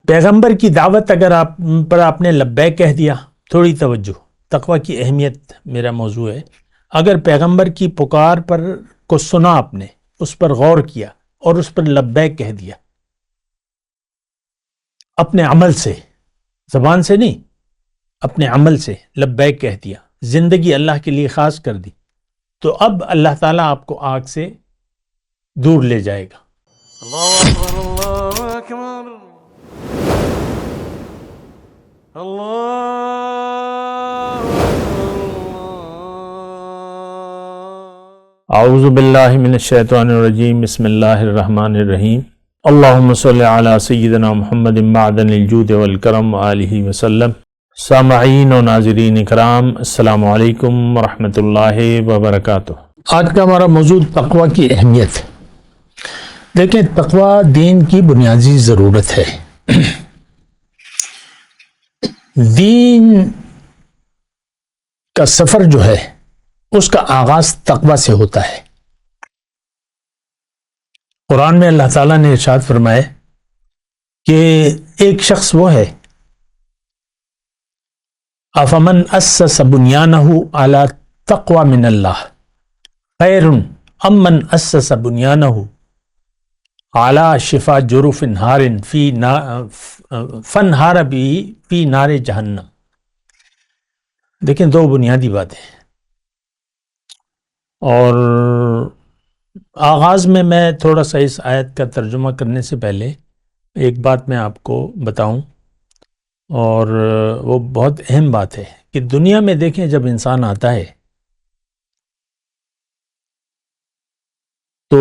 پیغمبر کی دعوت اگر آپ نے لبیک کہہ دیا، تھوڑی توجہ، تقوی کی اہمیت میرا موضوع ہے. اگر پیغمبر کی پکار کو سنا، آپ نے اس پر غور کیا اور اس پر لبیک کہہ دیا، اپنے عمل سے، زبان سے نہیں، اپنے عمل سے لبیک کہہ دیا، زندگی اللہ کے لیے خاص کر دی، تو اب اللہ تعالیٰ آپ کو آگ سے دور لے جائے گا. اللہ اکبر اللہ اکبر اللہ اعوذ باللہ من الشیطان الرجیم، بسم اللہ الرحمن الرحیم. اللہم صلی علی سیدنا محمد معدن الجود والکرم آلہ وسلم. سامعین و ناظرین اکرام، السلام علیکم ورحمۃ اللہ وبرکاتہ. آج کا ہمارا موضوع تقوی کی اہمیت. دیکھیں، تقوی دین کی بنیادی ضرورت ہے. دین کا سفر جو ہے اس کا آغاز تقوی سے ہوتا ہے. قرآن میں اللہ تعالیٰ نے ارشاد فرمایا کہ ایک شخص وہ ہے، افمن اسس بنیانہ علی تقوی من اللہ خیر ام من اسس بنیانہ علی شفا جرف ہار فنہار بھی فی نار جہنم. دیکھیں، دو بنیادی باتیں، اور آغاز میں تھوڑا سا اس آیت کا ترجمہ کرنے سے پہلے ایک بات میں آپ کو بتاؤں، اور وہ بہت اہم بات ہے کہ دنیا میں دیکھیں جب انسان آتا ہے تو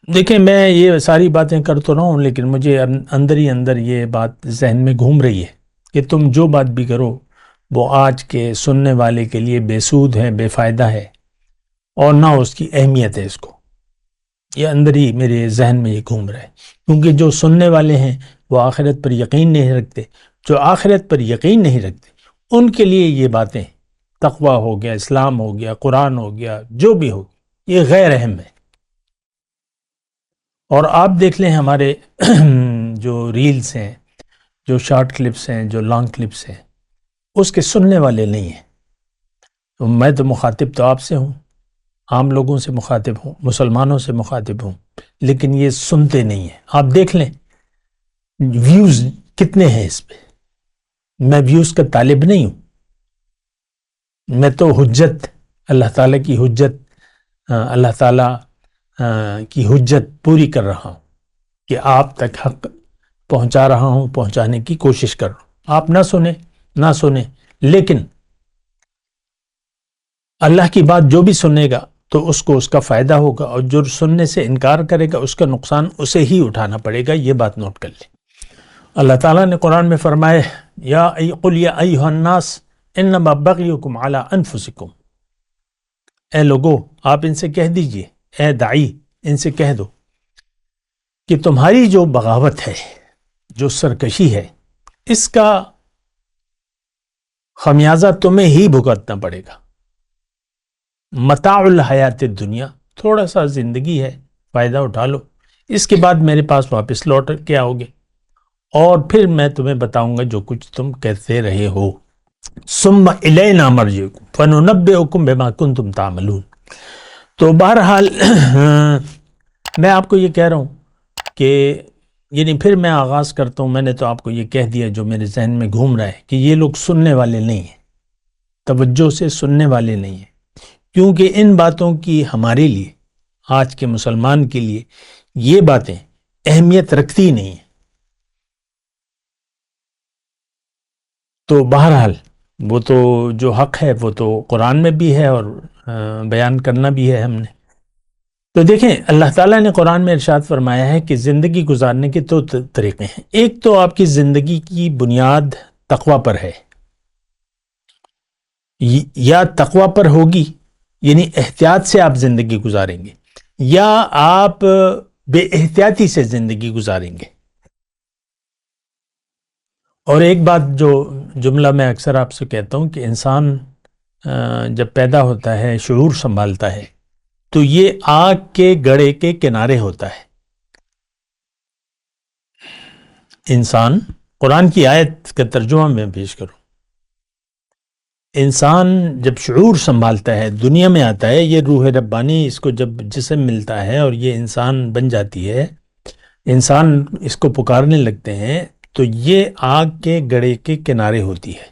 دیکھیں، میں یہ ساری باتیں کر تو رہا ہوں، لیکن مجھے اندر ہی اندر یہ بات ذہن میں گھوم رہی ہے کہ تم جو بات بھی کرو وہ آج کے سننے والے کے لیے بے سود ہے، بے فائدہ ہے، اور نہ اس کی اہمیت ہے. اس کو یہ اندر ہی میرے ذہن میں یہ گھوم رہا ہے، کیونکہ جو سننے والے ہیں وہ آخرت پر یقین نہیں رکھتے. جو آخرت پر یقین نہیں رکھتے ان کے لیے یہ باتیں، تقوی ہو گیا، اسلام ہو گیا، قرآن ہو گیا، جو بھی ہو، یہ غیر اہم ہے. اور آپ دیکھ لیں ہمارے جو ریلز ہیں، جو شارٹ کلپس ہیں، جو لانگ کلپس ہیں، اس کے سننے والے نہیں ہیں. میں تو مخاطب تو آپ سے ہوں، عام لوگوں سے مخاطب ہوں، مسلمانوں سے مخاطب ہوں، لیکن یہ سنتے نہیں ہیں. آپ دیکھ لیں ویوز کتنے ہیں اس پہ. میں ویوز کا طالب نہیں ہوں، میں تو حجت، اللہ تعالیٰ کی حجت، اللہ تعالیٰ کی حجت پوری کر رہا ہوں کہ آپ تک حق پہنچا رہا ہوں، پہنچانے کی کوشش کر رہا ہوں. آپ نہ سنیں، لیکن اللہ کی بات جو بھی سنے گا تو اس کو اس کا فائدہ ہوگا، اور جو سننے سے انکار کرے گا اس کا نقصان اسے ہی اٹھانا پڑے گا. یہ بات نوٹ کر لیں. اللہ تعالیٰ نے قرآن میں فرمایا، قل یا ایھا الناس انما بغیکم علی انفسکم. اے لوگو، آپ ان سے کہہ دیجئے، اے داعی، ان سے کہہ دو کہ تمہاری جو بغاوت ہے، جو سرکشی ہے، اس کا خمیازہ تمہیں ہی بھگتنا پڑے گا. متاع الحیات الدنیا، تھوڑا سا زندگی ہے، فائدہ اٹھا لو، اس کے بعد میرے پاس واپس لوٹ کے آؤ گے، اور پھر میں تمہیں بتاؤں گا جو کچھ تم کہتے رہے ہو. ثم الینا مرجعکم فننبئکم بما کنتم تعملون. تو بہرحال میں آپ کو یہ کہہ رہا ہوں کہ یعنی پھر میں آغاز کرتا ہوں. میں نے تو آپ کو یہ کہہ دیا جو میرے ذہن میں گھوم رہا ہے کہ یہ لوگ سننے والے نہیں ہیں، توجہ سے سننے والے نہیں ہیں، کیونکہ ان باتوں کی ہمارے لیے، آج کے مسلمان کے لیے، یہ باتیں اہمیت رکھتی نہیں ہیں. تو بہرحال وہ تو جو حق ہے وہ تو قرآن میں بھی ہے اور بیان کرنا بھی ہے ہم نے. تو دیکھیں، اللہ تعالیٰ نے قرآن میں ارشاد فرمایا ہے کہ زندگی گزارنے کے دو طریقے ہیں. ایک تو آپ کی زندگی کی بنیاد تقوی پر ہے، یا تقوی پر ہوگی، یعنی احتیاط سے آپ زندگی گزاریں گے، یا آپ بے احتیاطی سے زندگی گزاریں گے. اور ایک بات جو جملہ میں اکثر آپ سے کہتا ہوں کہ انسان جب پیدا ہوتا ہے، شعور سنبھالتا ہے، تو یہ آگ کے گڑھے کے کنارے ہوتا ہے. انسان، قرآن کی آیت کا ترجمہ میں پیش کروں، انسان جب شعور سنبھالتا ہے، دنیا میں آتا ہے، یہ روح ربانی اس کو جب جسم ملتا ہے اور یہ انسان بن جاتی ہے، انسان اس کو پکارنے لگتے ہیں، تو یہ آگ کے گڑھے کے کنارے ہوتی ہے.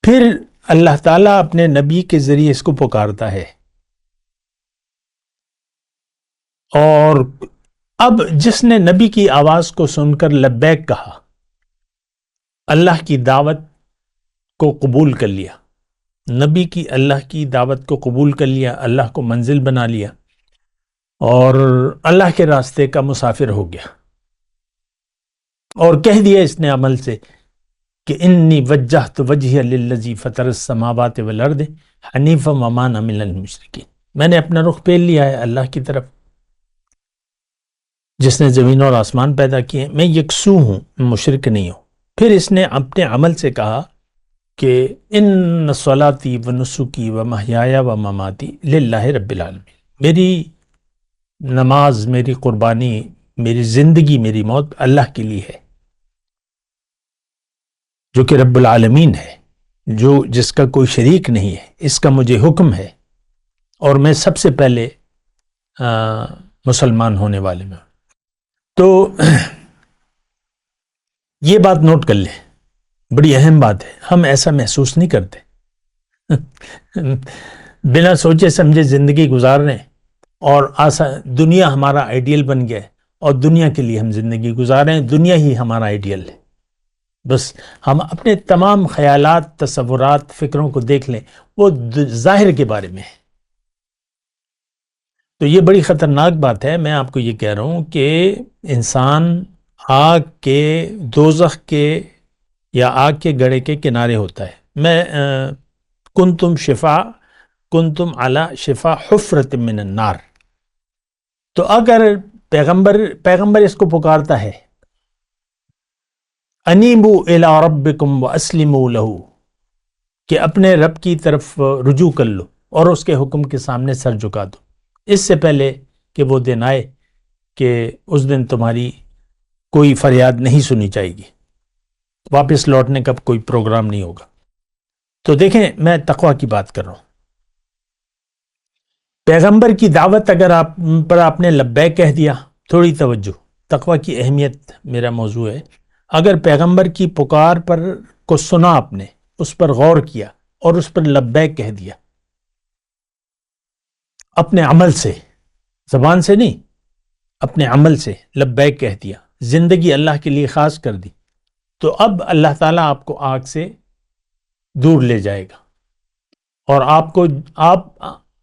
پھر اللہ تعالیٰ اپنے نبی کے ذریعے اس کو پکارتا ہے، اور اب جس نے نبی کی آواز کو سن کر لبیک کہا، اللہ کی دعوت کو قبول کر لیا، نبی کی اللہ کی دعوت کو قبول کر لیا، اللہ کو منزل بنا لیا اور اللہ کے راستے کا مسافر ہو گیا، اور کہہ دیا اس نے عمل سے کہ انی وجہت وجہی للذی فطر السماوات والارض حنیفا وما انا من المشرکین، میں نے اپنا رخ پھیر لیا ہے اللہ کی طرف جس نے زمین اور آسمان پیدا کیے، میں یکسو ہوں، مشرک نہیں ہوں. پھر اس نے اپنے عمل سے کہا کہ ان صلاتی و نسکی و محیای و مماتی للہ رب العالمین، میری نماز، میری قربانی، میری زندگی، میری موت اللہ کے لیے ہے، جو کہ رب العالمین ہے، جس کا کوئی شریک نہیں ہے، اس کا مجھے حکم ہے، اور میں سب سے پہلے مسلمان ہونے والے میں. تو یہ بات نوٹ کر لیں، بڑی اہم بات ہے. ہم ایسا محسوس نہیں کرتے، بنا سوچے سمجھے زندگی گزار رہے ہیں، اور دنیا ہمارا آئیڈیل بن گیا ہے، اور دنیا کے لیے ہم زندگی گزار رہے ہیں، دنیا ہی ہمارا آئیڈیل ہے. بس ہم اپنے تمام خیالات، تصورات، فکروں کو دیکھ لیں، وہ ظاہر کے بارے میں ہے. تو یہ بڑی خطرناک بات ہے. میں آپ کو یہ کہہ رہا ہوں کہ انسان آگ کے، دوزخ کے یا آگ کے گڑھے کے کنارے ہوتا ہے. میں کنتم علی شفا حفرۃ من النار. تو اگر پیغمبر اس کو پکارتا ہے انیبوا الی ربکم واسلموا لہ، کہ اپنے رب کی طرف رجوع کر لو اور اس کے حکم کے سامنے سر جھکا دو، اس سے پہلے کہ وہ دن آئے کہ اس دن تمہاری کوئی فریاد نہیں سنی جائے گی، واپس لوٹنے کا کوئی پروگرام نہیں ہوگا. تو دیکھیں، میں تقوی کی بات کر رہا ہوں. پیغمبر کی دعوت اگر آپ نے لبیک کہہ دیا، تھوڑی توجہ، تقوی کی اہمیت میرا موضوع ہے. اگر پیغمبر کی پکار کو سنا، آپ نے اس پر غور کیا اور اس پر لبیک کہہ دیا، اپنے عمل سے، زبان سے نہیں، اپنے عمل سے لبیک کہہ دیا، زندگی اللہ کے لیے خاص کر دی، تو اب اللہ تعالیٰ آپ کو آگ سے دور لے جائے گا، اور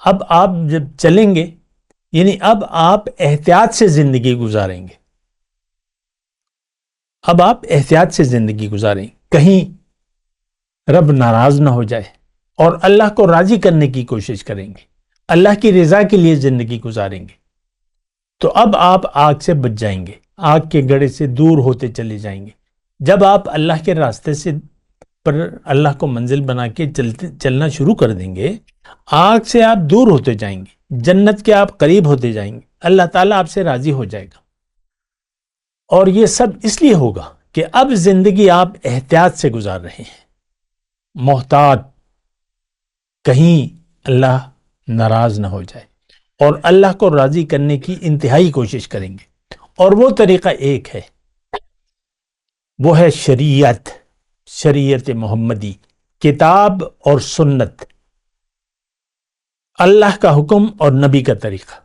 اب آپ جب چلیں گے، یعنی اب آپ احتیاط سے زندگی گزاریں گے. اب آپ احتیاط سے زندگی گزاریں، کہیں رب ناراض نہ ہو جائے، اور اللہ کو راضی کرنے کی کوشش کریں گے، اللہ کی رضا کے لیے زندگی گزاریں گے. تو اب آپ آگ سے بچ جائیں گے، آگ کے گڑھے سے دور ہوتے چلے جائیں گے. جب آپ اللہ کے راستے سے پر اللہ کو منزل بنا کے چلنا شروع کر دیں گے، آگ سے آپ دور ہوتے جائیں گے، جنت کے آپ قریب ہوتے جائیں گے، اللہ تعالیٰ آپ سے راضی ہو جائے گا. اور یہ سب اس لیے ہوگا کہ اب زندگی آپ احتیاط سے گزار رہے ہیں، محتاط، کہیں اللہ ناراض نہ ہو جائے، اور اللہ کو راضی کرنے کی انتہائی کوشش کریں گے. اور وہ طریقہ ایک ہے، وہ ہے شریعت محمدی، کتاب اور سنت، اللہ کا حکم اور نبی کا طریقہ.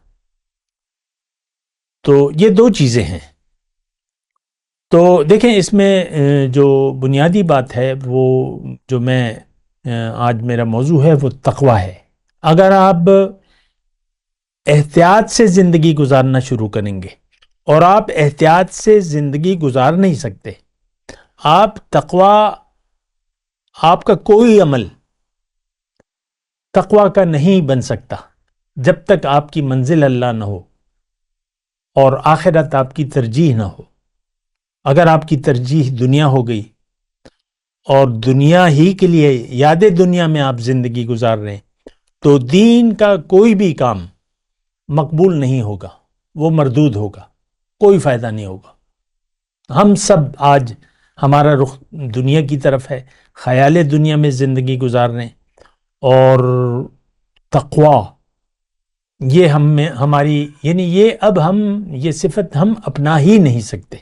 تو یہ دو چیزیں ہیں. تو دیکھیں، اس میں جو بنیادی بات ہے، وہ جو آج میرا موضوع ہے، وہ تقوی ہے. اگر آپ احتیاط سے زندگی گزارنا شروع کریں گے، اور آپ احتیاط سے زندگی گزار نہیں سکتے، آپ کا کوئی عمل تقوی کا نہیں بن سکتا جب تک آپ کی منزل اللہ نہ ہو اور آخرت آپ کی ترجیح نہ ہو. اگر آپ کی ترجیح دنیا ہو گئی اور دنیا ہی کے لیے، یاد دنیا میں آپ زندگی گزار رہے ہیں، تو دین کا کوئی بھی کام مقبول نہیں ہوگا، وہ مردود ہوگا، کوئی فائدہ نہیں ہوگا. ہم سب آج ہمارا رخ دنیا کی طرف ہے، خیال دنیا میں زندگی گزارنے، اور تقویٰ یہ ہم میں ہماری، یعنی یہ اب ہم یہ صفت ہم اپنا ہی نہیں سکتے،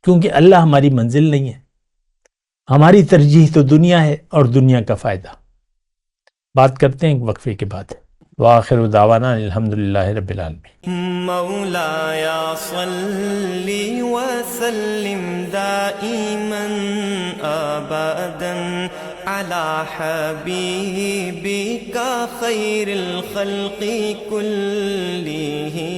کیونکہ اللہ ہماری منزل نہیں ہے، ہماری ترجیح تو دنیا ہے اور دنیا کا فائدہ۔ بات کرتے ہیں ایک وقفے کے بعد۔ وآخر دعوانا الحمدللہ رب العالمین۔ مولاي صل وسلم دائما ابدا على حبيبك خير الخلق كلهم